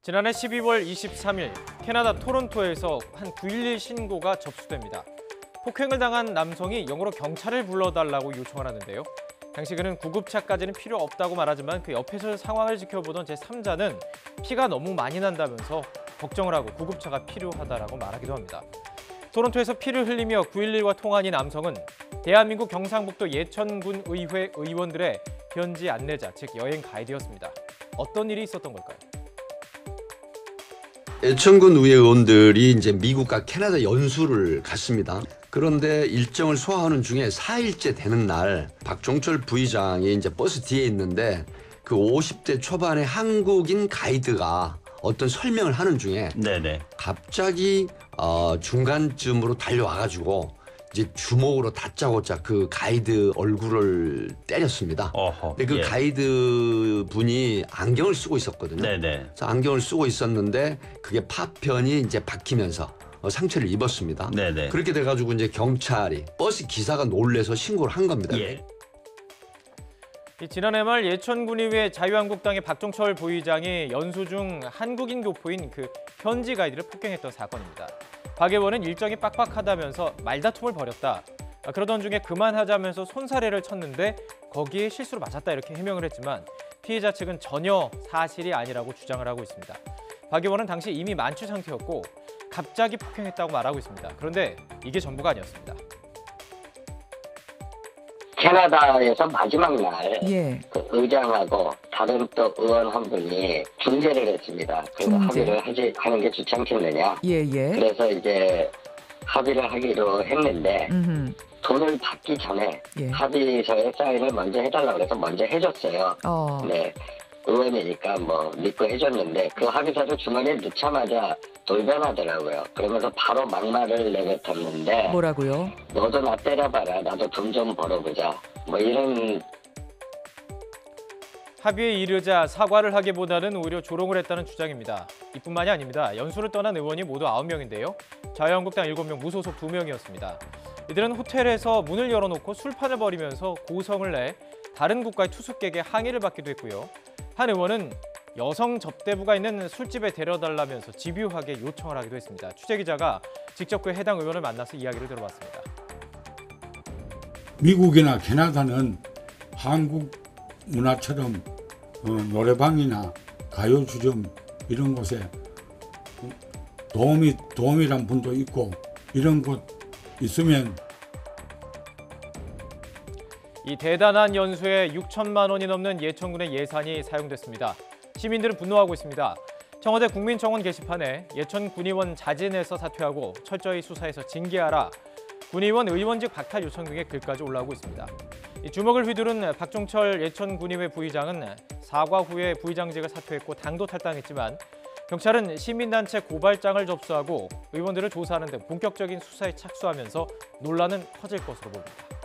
지난해 12월 23일 캐나다 토론토에서 한 911 신고가 접수됩니다. 폭행을 당한 남성이 영어로 경찰을 불러달라고 요청을 하는데요. 당시 그는 구급차까지는 필요 없다고 말하지만 그 옆에서 상황을 지켜보던 제3자는 피가 너무 많이 난다면서 걱정을 하고 구급차가 필요하다라고 말하기도 합니다. 토론토에서 피를 흘리며 911과 통화한 이 남성은 대한민국 경상북도 예천군 의회 의원들의 현지 안내자, 즉 여행 가이드였습니다. 어떤 일이 있었던 걸까요? 예천군 의회 의원들이 이제 미국과 캐나다 연수를 갔습니다. 그런데 일정을 소화하는 중에 4일째 되는 날 박종철 부의장이 이제 버스 뒤에 있는데 그 50대 초반의 한국인 가이드가 어떤 설명을 하는 중에 갑자기 중간쯤으로 달려와가지고 이제 주먹으로 다짜고짜 그 가이드 얼굴을 때렸습니다. 근데 그 가이드 분이 안경을 쓰고 있었거든요. 그래서 안경을 쓰고 있었는데 그게 파편이 이제 박히면서 상처를 입었습니다. 그렇게 돼가지고 이제 경찰이 버스 기사가 놀래서 신고를 한 겁니다. 지난해 말 예천군의회 자유한국당의 박종철 부의장이 연수 중 한국인 교포인 그 현지 가이드를 폭행했던 사건입니다. 박 의원은 일정이 빡빡하다면서 말다툼을 벌였다. 그러던 중에 그만하자면서 손사래를 쳤는데 거기에 실수로 맞았다 이렇게 해명을 했지만 피해자 측은 전혀 사실이 아니라고 주장을 하고 있습니다. 박 의원은 당시 이미 만취 상태였고 갑자기 폭행했다고 말하고 있습니다. 그런데 이게 전부가 아니었습니다. 캐나다에서 마지막 날 그 의장하고 다른 또 의원 한 분이 중재를 했습니다. 그래서 합의를 하는 게 좋지 않겠느냐. 그래서 이제 합의를 하기로 했는데 돈을 받기 전에 합의서에 사인을 먼저 해달라고 해서 먼저 해줬어요. 네, 의원이니까 뭐 믿고 해줬는데 그 합의서를 주머니에 넣자마자 돌변하더라고요. 그러면서 바로 막말을 내뱉었는데 뭐라고요? 너도 나 때려봐라. 나도 돈 좀 벌어보자. 뭐 이런. 합의에 이르자 사과를 하기보다는 오히려 조롱을 했다는 주장입니다. 이뿐만이 아닙니다. 연수를 떠난 의원이 모두 9명인데요. 자유한국당 7명, 무소속 2명이었습니다. 이들은 호텔에서 문을 열어놓고 술판을 벌이면서 고성을 내 다른 국가의 투숙객의 항의를 받기도 했고요. 한 의원은 여성 접대부가 있는 술집에 데려달라면서 집요하게 요청을 하기도 했습니다. 취재기자가 직접 그 해당 의원을 만나서 이야기를 들어봤습니다. 미국이나 캐나다는 한국 문화처럼 노래방이나 가요주점 이런 곳에 도우미란 분도 있고 이런 곳 있으면 이 대단한 연수에 6천만 원이 넘는 예천군의 예산이 사용됐습니다. 시민들은 분노하고 있습니다. 청와대 국민청원 게시판에 예천 군의원 자진해서 사퇴하고 철저히 수사해서 징계하라, 군의원 의원직 박탈 요청 등의 글까지 올라오고 있습니다. 이 주먹을 휘두른 박종철 예천군의회 부의장은 사과 후에 부의장직을 사퇴했고 당도 탈당했지만 경찰은 시민단체 고발장을 접수하고 의원들을 조사하는 등 본격적인 수사에 착수하면서 논란은 커질 것으로 보입니다.